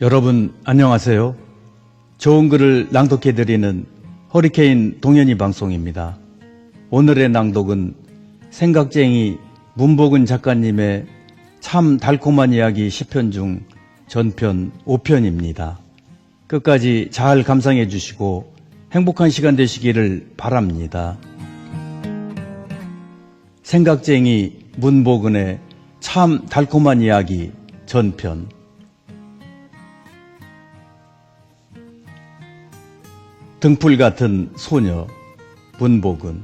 여러분 안녕하세요. 좋은 글을 낭독해드리는 허리케인 동현이 방송입니다. 오늘의 낭독은 생각쟁이 문복은 작가님의 참 달콤한 이야기 10편 중 전편 5편입니다. 끝까지 잘 감상해 주시고 행복한 시간 되시기를 바랍니다. 생각쟁이 문복은의 참 달콤한 이야기 전편. 등불 같은 소녀 문복은.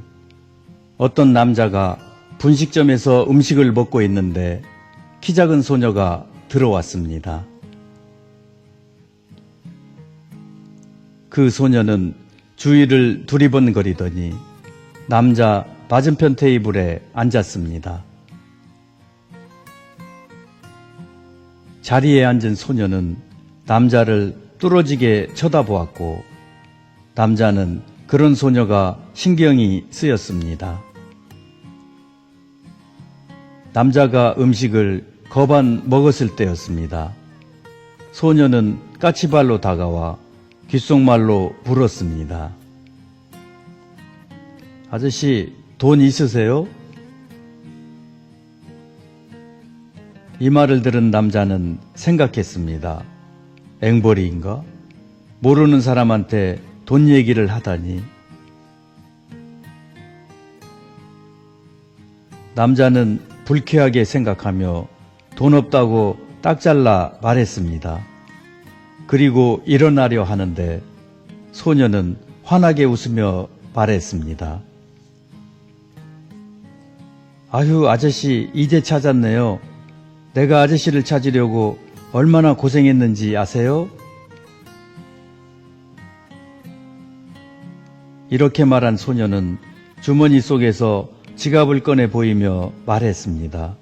어떤 남자가 분식점에서 음식을 먹고 있는데 키 작은 소녀가 들어왔습니다. 그 소녀는 주위를 두리번거리더니 남자 맞은편 테이블에 앉았습니다. 자리에 앉은 소녀는 남자를 뚫어지게 쳐다보았고 남자는 그런 소녀가 신경이 쓰였습니다. 남자가 음식을 거반 먹었을 때였습니다. 소녀는 까치발로 다가와 귓속말로 물었습니다. 아저씨, 돈 있으세요? 이 말을 들은 남자는 생각했습니다. 앵벌이인가? 모르는 사람한테 돈 얘기를 하다니. 남자는 불쾌하게 생각하며 돈 없다고 딱 잘라 말했습니다. 그리고 일어나려 하는데 소녀는 환하게 웃으며 말했습니다. 아휴, 아저씨 이제 찾았네요. 내가 아저씨를 찾으려고 얼마나 고생했는지 아세요? 이렇게 말한 소녀는 주머니 속에서 지갑을 꺼내 보이며 말했습니다.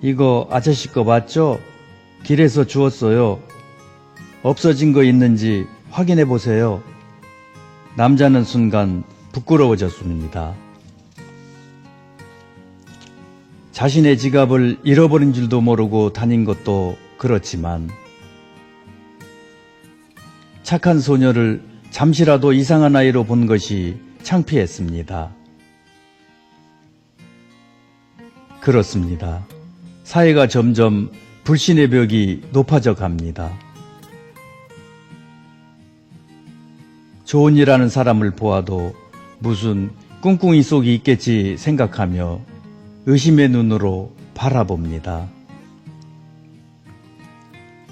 이거 아저씨 거 맞죠? 길에서 주웠어요. 없어진 거 있는지 확인해 보세요. 남자는 순간 부끄러워졌습니다. 자신의 지갑을 잃어버린 줄도 모르고 다닌 것도 그렇지만 착한 소녀를 잠시라도 이상한 아이로 본 것이 창피했습니다. 그렇습니다. 사회가 점점 불신의 벽이 높아져 갑니다. 좋은 일 하는 사람을 보아도 무슨 꿍꿍이 속이 있겠지 생각하며 의심의 눈으로 바라봅니다.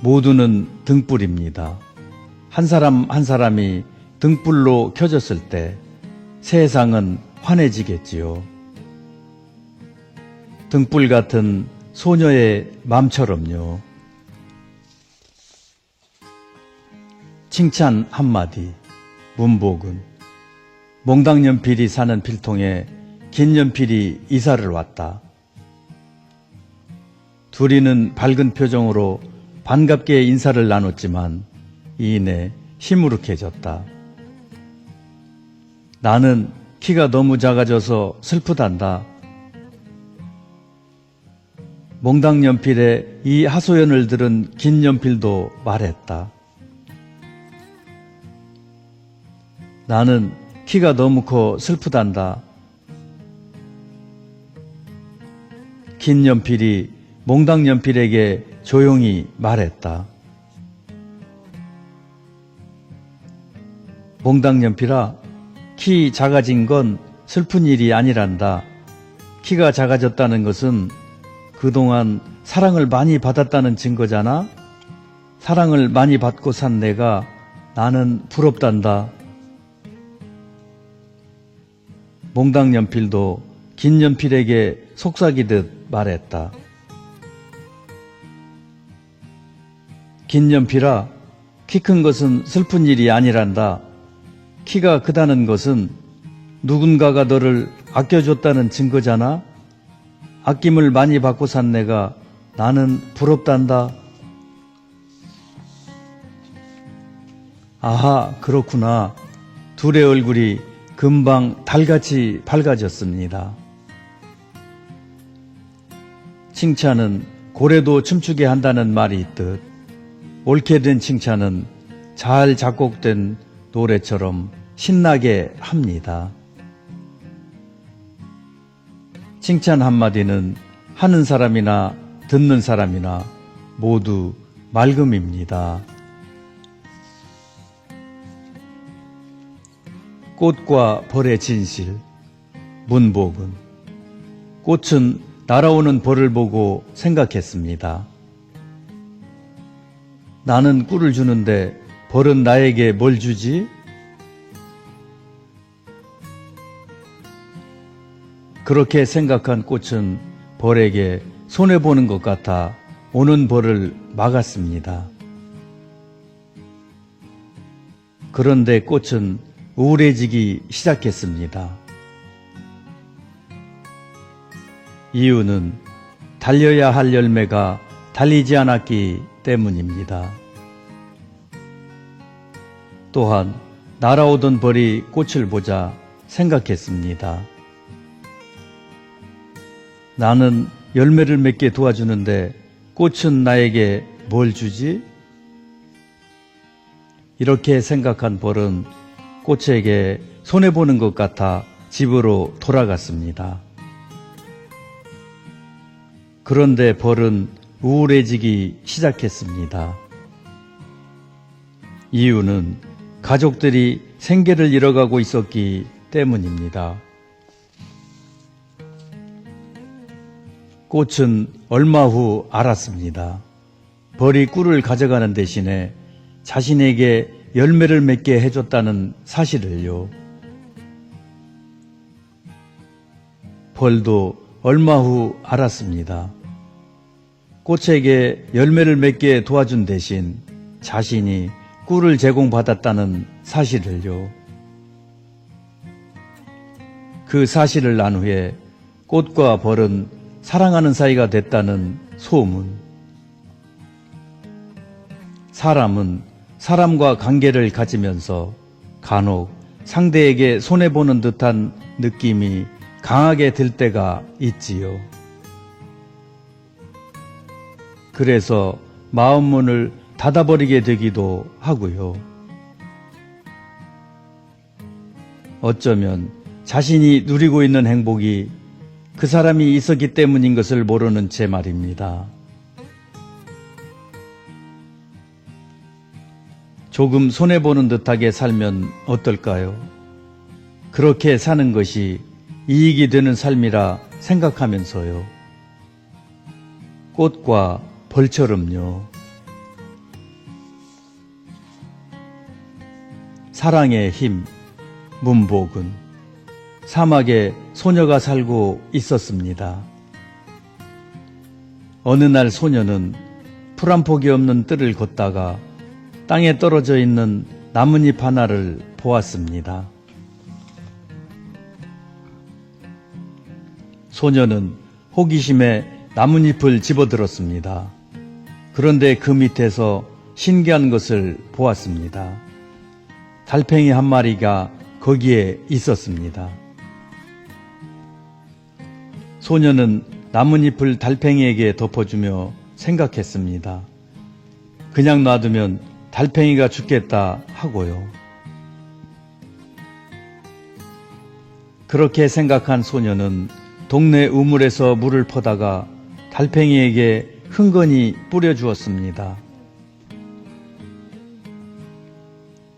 모두는 등불입니다. 한 사람 한 사람이 등불로 켜졌을 때 세상은 환해지겠지요. 등불 같은 소녀의 맘처럼요. 칭찬 한마디. 문복은. 몽당연필이 사는 필통에 긴연필이 이사를 왔다. 둘이는 밝은 표정으로 반갑게 인사를 나눴지만 이내 시무룩해졌다. 나는 키가 너무 작아져서 슬프단다. 몽당연필에 이 하소연을 들은 긴연필도 말했다. 나는 키가 너무 커 슬프단다. 긴연필이 몽당연필에게 조용히 말했다. 몽당연필아, 키 작아진 건 슬픈 일이 아니란다. 키가 작아졌다는 것은 그동안 사랑을 많이 받았다는 증거잖아. 사랑을 많이 받고 산 내가 나는 부럽단다. 몽당연필도 긴연필에게 속삭이듯 말했다. 긴연필아, 키 큰 것은 슬픈 일이 아니란다. 키가 크다는 것은 누군가가 너를 아껴줬다는 증거잖아. 아낌을 많이 받고 산 내가 나는 부럽단다. 아하, 그렇구나. 둘의 얼굴이 금방 달같이 밝아졌습니다. 칭찬은 고래도 춤추게 한다는 말이 있듯 옳게 된 칭찬은 잘 작곡된 노래처럼 신나게 합니다. 칭찬 한마디는 하는 사람이나 듣는 사람이나 모두 맑음입니다. 꽃과 벌의 진실, 문복은 꽃은 날아오는 벌을 보고 생각했습니다. 나는 꿀을 주는데 벌은 나에게 뭘 주지? 그렇게 생각한 꽃은 벌에게 손해보는 것 같아 오는 벌을 막았습니다. 그런데 꽃은 우울해지기 시작했습니다. 이유는 달려야 할 열매가 달리지 않았기 때문입니다. 또한 날아오던 벌이 꽃을 보자 생각했습니다. 나는 열매를 맺게 도와주는데 꽃은 나에게 뭘 주지? 이렇게 생각한 벌은 꽃에게 손해보는 것 같아 집으로 돌아갔습니다. 그런데 벌은 우울해지기 시작했습니다. 이유는 가족들이 생계를 잃어가고 있었기 때문입니다. 꽃은 얼마 후 알았습니다. 벌이 꿀을 가져가는 대신에 자신에게 열매를 맺게 해줬다는 사실을요. 벌도 얼마 후 알았습니다. 꽃에게 열매를 맺게 도와준 대신 자신이 꿀을 제공받았다는 사실을요. 그 사실을 난 후에 꽃과 벌은 사랑하는 사이가 됐다는 소문. 사람은 사람과 관계를 가지면서 간혹 상대에게 손해보는 듯한 느낌이 강하게 들 때가 있지요. 그래서 마음문을 닫아버리게 되기도 하고요. 어쩌면 자신이 누리고 있는 행복이 그 사람이 있었기 때문인 것을 모르는 채 말입니다. 조금 손해보는 듯하게 살면 어떨까요? 그렇게 사는 것이 이익이 되는 삶이라 생각하면서요. 꽃과 벌처럼요. 사랑의 힘, 문복은 사막에 소녀가 살고 있었습니다. 어느 날 소녀는 풀 한 폭이 없는 뜰을 걷다가 땅에 떨어져 있는 나뭇잎 하나를 보았습니다. 소녀는 호기심에 나뭇잎을 집어들었습니다. 그런데 그 밑에서 신기한 것을 보았습니다. 달팽이 한 마리가 거기에 있었습니다. 소녀는 나뭇잎을 달팽이에게 덮어주며 생각했습니다. 그냥 놔두면 달팽이가 죽겠다 하고요. 그렇게 생각한 소녀는 동네 우물에서 물을 퍼다가 달팽이에게 흥건히 뿌려주었습니다.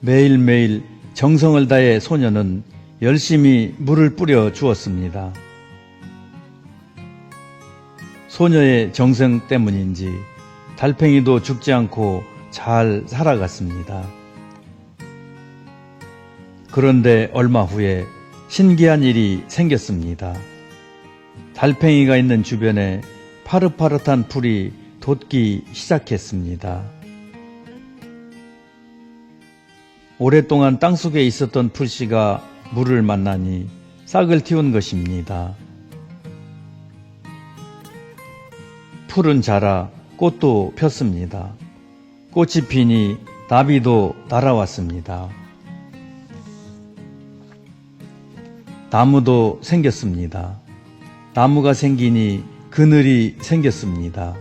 매일매일 정성을 다해 소녀는 열심히 물을 뿌려 주었습니다. 소녀의 정성 때문인지 달팽이도 죽지 않고 잘 살아갔습니다. 그런데 얼마 후에 신기한 일이 생겼습니다. 달팽이가 있는 주변에 파릇파릇한 풀이 돋기 시작했습니다. 오랫동안 땅속에 있었던 풀씨가 물을 만나니 싹을 틔운 것입니다. 풀은 자라 꽃도 폈습니다. 꽃이 피니 나비도 날아왔습니다. 나무도 생겼습니다. 나무가 생기니 그늘이 생겼습니다.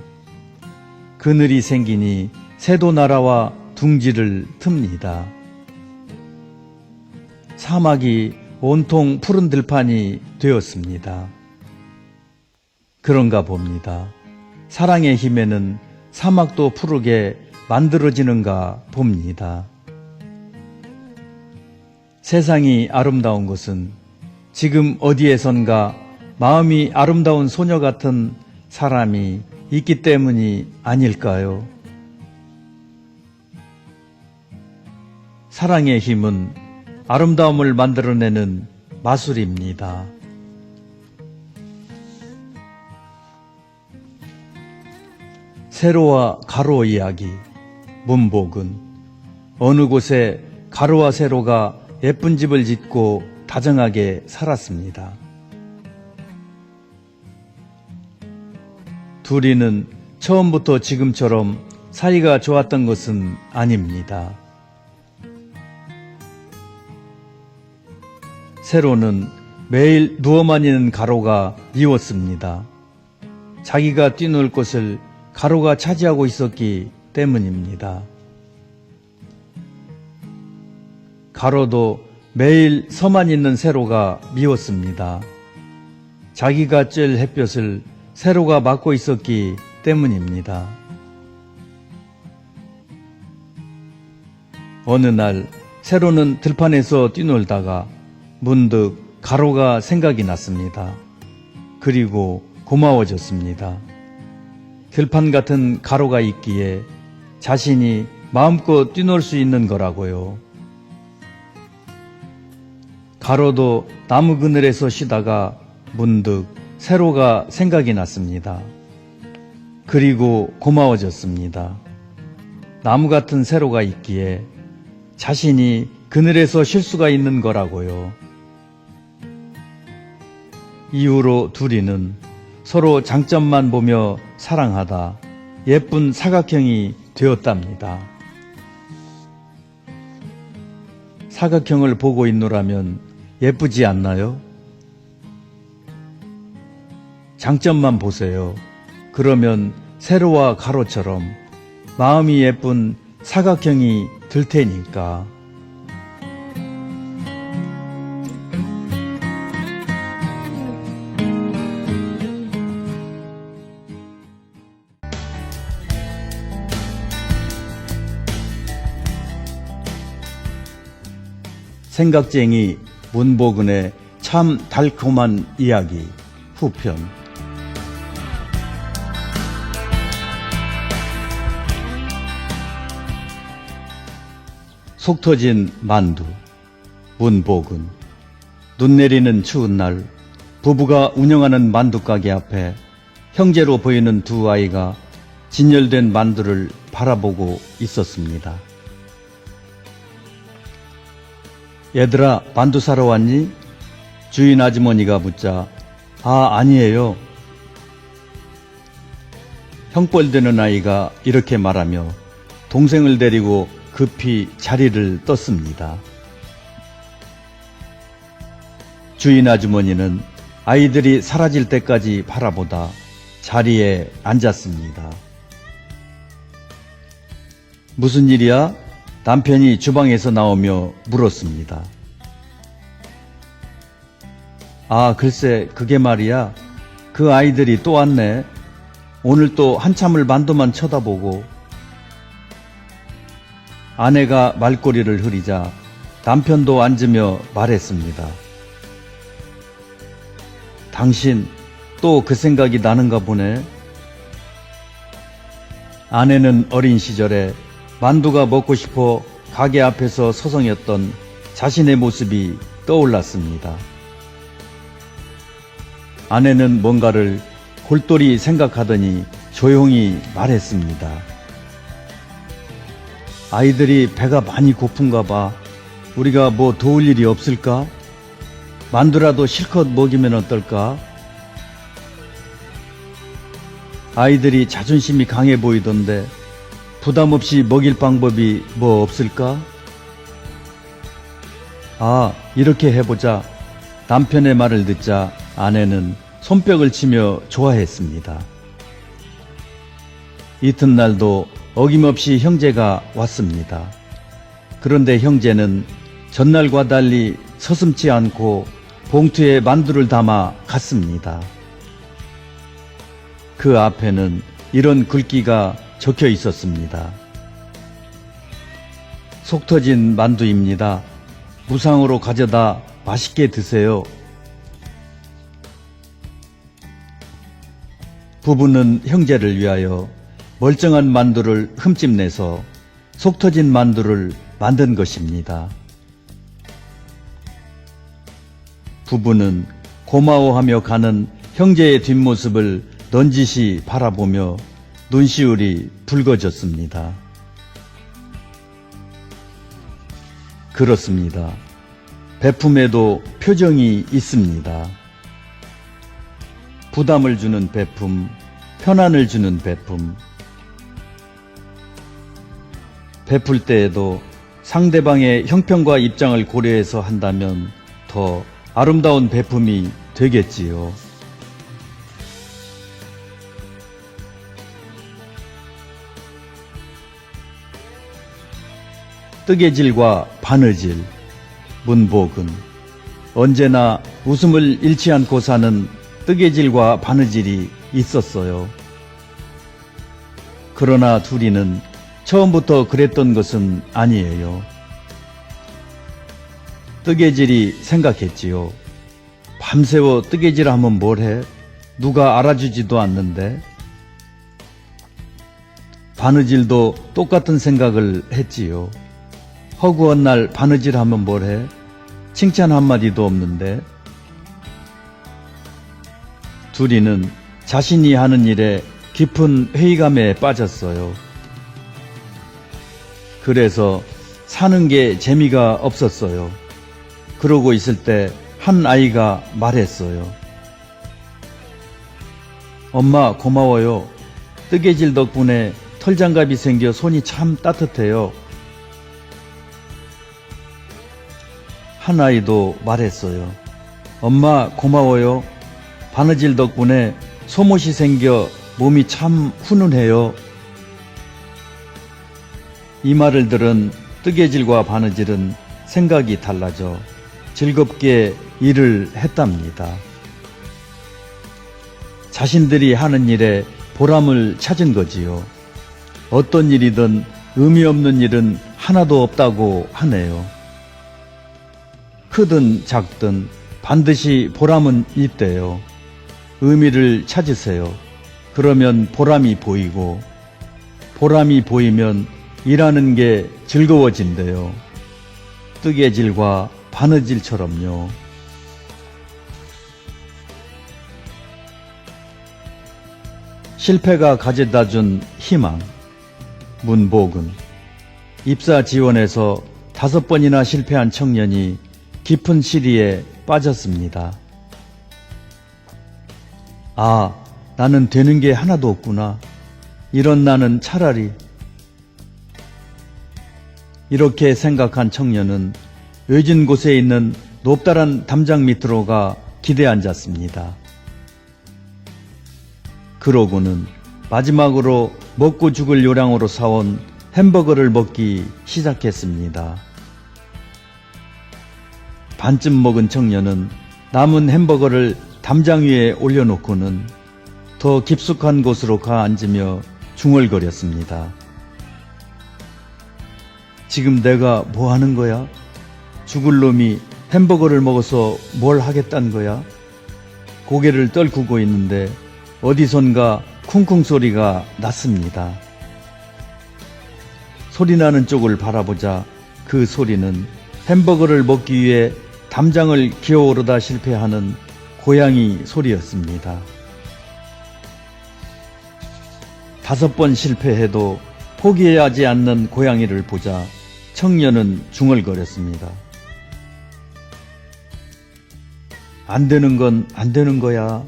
그늘이 생기니 새도 날아와 둥지를 틉니다. 사막이 온통 푸른 들판이 되었습니다. 그런가 봅니다. 사랑의 힘에는 사막도 푸르게 만들어지는가 봅니다. 세상이 아름다운 것은 지금 어디에선가 마음이 아름다운 소녀 같은 사람이 있기 때문이 아닐까요? 사랑의 힘은 아름다움을 만들어내는 마술입니다. 세로와 가로 이야기. 문복은 어느 곳에 가로와 세로가 예쁜 집을 짓고 다정하게 살았습니다. 둘이는 처음부터 지금처럼 사이가 좋았던 것은 아닙니다. 세로는 매일 누워만 있는 가로가 미웠습니다. 자기가 뛰놀 곳을 가로가 차지하고 있었기 때문입니다. 가로도 매일 서만 있는 세로가 미웠습니다. 자기가 쬐 햇볕을 세로가 막고 있었기 때문입니다. 어느 날 세로는 들판에서 뛰놀다가 문득 가로가 생각이 났습니다. 그리고 고마워졌습니다. 들판 같은 가로가 있기에 자신이 마음껏 뛰놀 수 있는 거라고요. 가로도 나무 그늘에서 쉬다가 문득 세로가 생각이 났습니다. 그리고 고마워졌습니다. 나무 같은 세로가 있기에 자신이 그늘에서 쉴 수가 있는 거라고요. 이후로 둘이는 서로 장점만 보며 사랑하다 예쁜 사각형이 되었답니다. 사각형을 보고 있노라면 예쁘지 않나요? 장점만 보세요. 그러면 세로와 가로처럼 마음이 예쁜 사각형이 될 테니까. 생각쟁이 문복은의 참 달콤한 이야기 후편. 속 터진 만두. 문복은 눈 내리는 추운 날 부부가 운영하는 만두가게 앞에 형제로 보이는 두 아이가 진열된 만두를 바라보고 있었습니다. 얘들아, 만두 사러 왔니? 주인 아주머니가 묻자 아니에요. 형벌되는 아이가 이렇게 말하며 동생을 데리고 급히 자리를 떴습니다. 주인 아주머니는 아이들이 사라질 때까지 바라보다 자리에 앉았습니다. 무슨 일이야? 남편이 주방에서 나오며 물었습니다. 글쎄 그게 말이야. 그 아이들이 또 왔네. 오늘 또 한참을 만두만 쳐다보고. 아내가 말꼬리를 흐리자 남편도 앉으며 말했습니다. 당신 또 그 생각이 나는가 보네. 아내는 어린 시절에 만두가 먹고 싶어 가게 앞에서 서성였던 자신의 모습이 떠올랐습니다. 아내는 뭔가를 골똘히 생각하더니 조용히 말했습니다. 아이들이 배가 많이 고픈가 봐. 우리가 뭐 도울 일이 없을까? 만두라도 실컷 먹이면 어떨까? 아이들이 자존심이 강해 보이던데 부담 없이 먹일 방법이 뭐 없을까? 이렇게 해보자. 남편의 말을 듣자 아내는 손뼉을 치며 좋아했습니다. 이튿날도 어김없이 형제가 왔습니다. 그런데 형제는 전날과 달리 서슴지 않고 봉투에 만두를 담아 갔습니다. 그 앞에는 이런 글귀가 적혀 있었습니다. 속 터진 만두입니다. 무상으로 가져다 맛있게 드세요. 부부는 형제를 위하여 멀쩡한 만두를 흠집내서 속 터진 만두를 만든 것입니다. 부부는 고마워하며 가는 형제의 뒷모습을 넌지시 바라보며 눈시울이 붉어졌습니다. 그렇습니다. 베품에도 표정이 있습니다. 부담을 주는 베품, 편안을 주는 베품. 베풀 때에도 상대방의 형편과 입장을 고려해서 한다면 더 아름다운 베품이 되겠지요. 뜨개질과 바느질, 문복은 언제나 웃음을 잃지 않고 사는 뜨개질과 바느질이 있었어요. 그러나 둘이는 처음부터 그랬던 것은 아니에요. 뜨개질이 생각했지요. 밤새워 뜨개질하면 뭘 해? 누가 알아주지도 않는데. 바느질도 똑같은 생각을 했지요. 허구한 날 바느질하면 뭘 해? 칭찬 한마디도 없는데. 둘이는 자신이 하는 일에 깊은 회의감에 빠졌어요. 그래서 사는 게 재미가 없었어요. 그러고 있을 때 한 아이가 말했어요. 엄마 고마워요. 뜨개질 덕분에 털장갑이 생겨 손이 참 따뜻해요. 한 아이도 말했어요. 엄마 고마워요. 바느질 덕분에 소못이 생겨 몸이 참 훈훈해요. 이 말을 들은 뜨개질과 바느질은 생각이 달라져 즐겁게 일을 했답니다. 자신들이 하는 일에 보람을 찾은 거지요. 어떤 일이든 의미 없는 일은 하나도 없다고 하네요. 크든 작든 반드시 보람은 있대요. 의미를 찾으세요. 그러면 보람이 보이고, 보람이 보이면 일하는 게 즐거워진대요. 뜨개질과 바느질처럼요. 실패가 가져다준 희망. 문복은 입사 지원에서 5번이나 실패한 청년이 깊은 시리에 빠졌습니다. 아, 나는 되는 게 하나도 없구나. 이런 나는 차라리. 이렇게 생각한 청년은 외진 곳에 있는 높다란 담장 밑으로 가 기대 앉았습니다. 그러고는 마지막으로 먹고 죽을 요량으로 사온 햄버거를 먹기 시작했습니다. 반쯤 먹은 청년은 남은 햄버거를 담장 위에 올려놓고는 더 깊숙한 곳으로 가 앉으며 중얼거렸습니다. 지금 내가 뭐 하는 거야? 죽을 놈이 햄버거를 먹어서 뭘 하겠다는 거야? 고개를 떨구고 있는데 어디선가 쿵쿵 소리가 났습니다. 소리나는 쪽을 바라보자 그 소리는 햄버거를 먹기 위해 담장을 기어오르다 실패하는 고양이 소리였습니다. 5번 실패해도 포기하지 않는 고양이를 보자 청년은 중얼거렸습니다. 안 되는 건 안 되는 거야.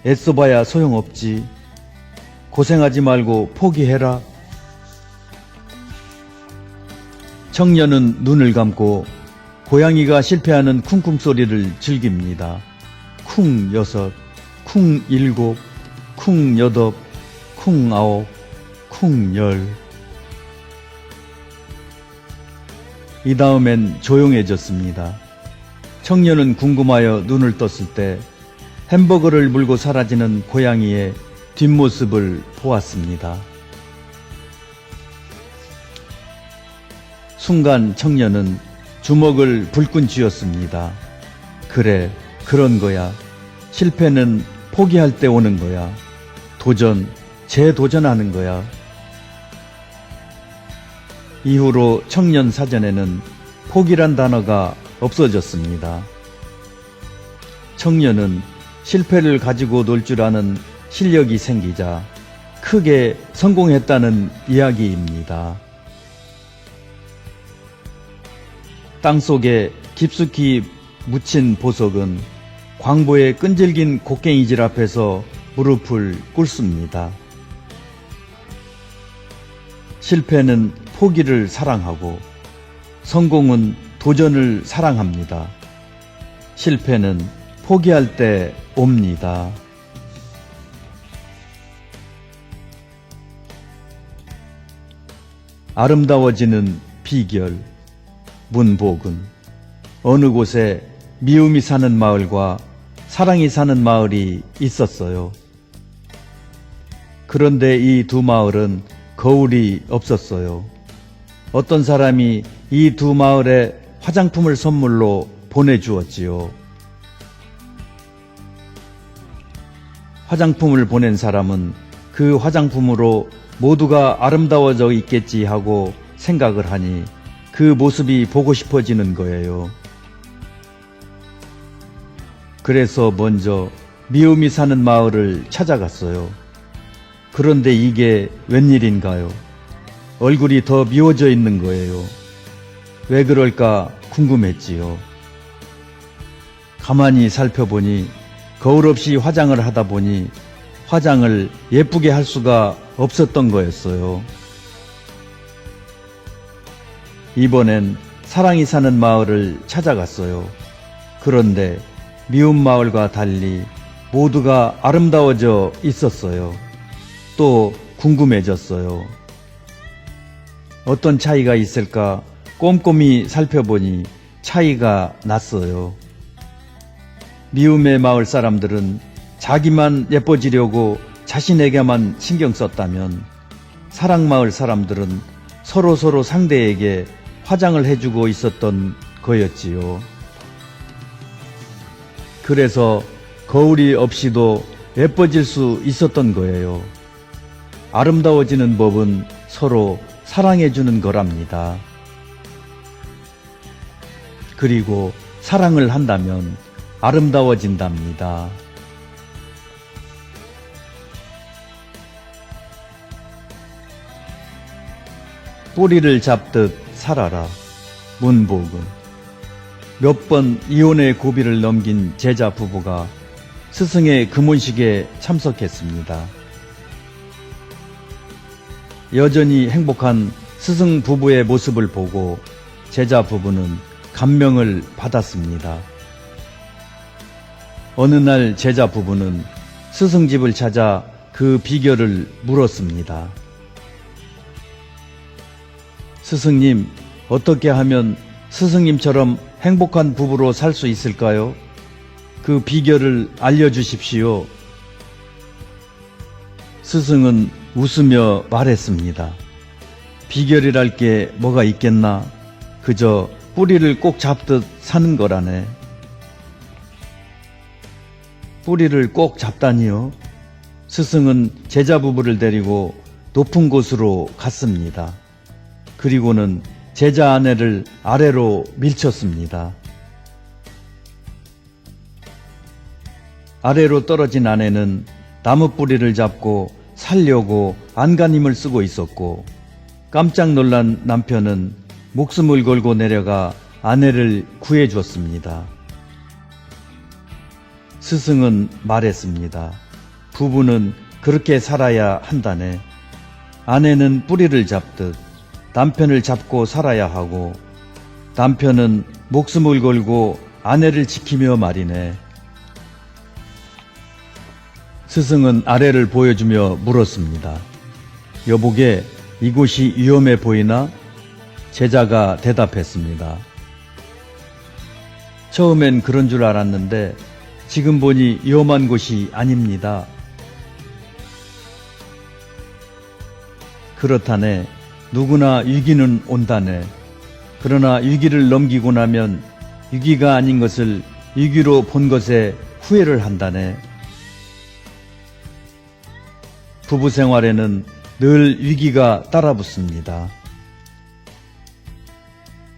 애써봐야 소용없지. 고생하지 말고 포기해라. 청년은 눈을 감고 고양이가 실패하는 쿵쿵 소리를 즐깁니다. 쿵 6, 쿵 7, 쿵 8, 쿵 9. 쿵열. 이 다음엔 조용해졌습니다. 청년은 궁금하여 눈을 떴을 때 햄버거를 물고 사라지는 고양이의 뒷모습을 보았습니다. 순간 청년은 주먹을 불끈 쥐었습니다. 그래, 그런 거야. 실패는 포기할 때 오는 거야. 도전, 재도전하는 거야. 이후로 청년 사전에는 포기란 단어가 없어졌습니다. 청년은 실패를 가지고 놀 줄 아는 실력이 생기자 크게 성공했다는 이야기입니다. 땅속에 깊숙이 묻힌 보석은 광보의 끈질긴 곡괭이질 앞에서 무릎을 꿇습니다. 실패는 포기를 사랑하고 성공은 도전을 사랑합니다. 실패는 포기할 때 옵니다. 아름다워지는 비결. 문복은 어느 곳에 미움이 사는 마을과 사랑이 사는 마을이 있었어요. 그런데 이 두 마을은 거울이 없었어요. 어떤 사람이 이 두 마을에 화장품을 선물로 보내주었지요. 화장품을 보낸 사람은 그 화장품으로 모두가 아름다워져 있겠지 하고 생각을 하니 그 모습이 보고 싶어지는 거예요. 그래서 먼저 미움이 사는 마을을 찾아갔어요. 그런데 이게 웬일인가요? 얼굴이 더 미워져 있는 거예요. 왜 그럴까 궁금했지요. 가만히 살펴보니 거울 없이 화장을 하다 보니 화장을 예쁘게 할 수가 없었던 거였어요. 이번엔 사랑이 사는 마을을 찾아갔어요. 그런데 미움 마을과 달리 모두가 아름다워져 있었어요. 또 궁금해졌어요. 어떤 차이가 있을까 꼼꼼히 살펴보니 차이가 났어요. 미움의 마을 사람들은 자기만 예뻐지려고 자신에게만 신경 썼다면 사랑 마을 사람들은 서로 상대에게 화장을 해주고 있었던 거였지요. 그래서 거울이 없이도 예뻐질 수 있었던 거예요. 아름다워지는 법은 서로 사랑해주는 거랍니다. 그리고 사랑을 한다면 아름다워진답니다. 뿌리를 잡듯 살아라. 문복은 몇 번 이혼의 고비를 넘긴 제자 부부가 스승의 금혼식에 참석했습니다. 여전히 행복한 스승 부부의 모습을 보고 제자 부부는 감명을 받았습니다. 어느 날 제자 부부는 스승 집을 찾아 그 비결을 물었습니다. 스승님, 어떻게 하면 스승님처럼 행복한 부부로 살 수 있을까요? 그 비결을 알려주십시오. 스승은 웃으며 말했습니다. 비결이랄 게 뭐가 있겠나? 그저 뿌리를 꼭 잡듯 사는 거라네. 뿌리를 꼭 잡다니요? 스승은 제자 부부를 데리고 높은 곳으로 갔습니다. 그리고는 제자 아내를 아래로 밀쳤습니다. 아래로 떨어진 아내는 나무 뿌리를 잡고 살려고 안간힘을 쓰고 있었고 깜짝 놀란 남편은 목숨을 걸고 내려가 아내를 구해주었습니다. 스승은 말했습니다. 부부는 그렇게 살아야 한다네. 아내는 뿌리를 잡듯 남편을 잡고 살아야 하고 남편은 목숨을 걸고 아내를 지키며 말이네. 스승은 아래를 보여주며 물었습니다. 여보게 이곳이 위험해 보이나? 제자가 대답했습니다. 처음엔 그런 줄 알았는데 지금 보니 위험한 곳이 아닙니다. 그렇다네. 누구나 위기는 온다네. 그러나 위기를 넘기고 나면 위기가 아닌 것을 위기로 본 것에 후회를 한다네. 부부 생활에는 늘 위기가 따라붙습니다.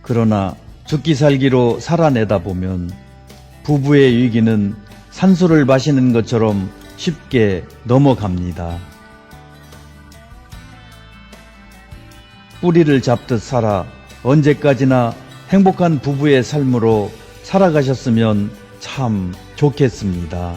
그러나 죽기 살기로 살아내다 보면 부부의 위기는 산소를 마시는 것처럼 쉽게 넘어갑니다. 뿌리를 잡듯 살아 언제까지나 행복한 부부의 삶으로 살아가셨으면 참 좋겠습니다.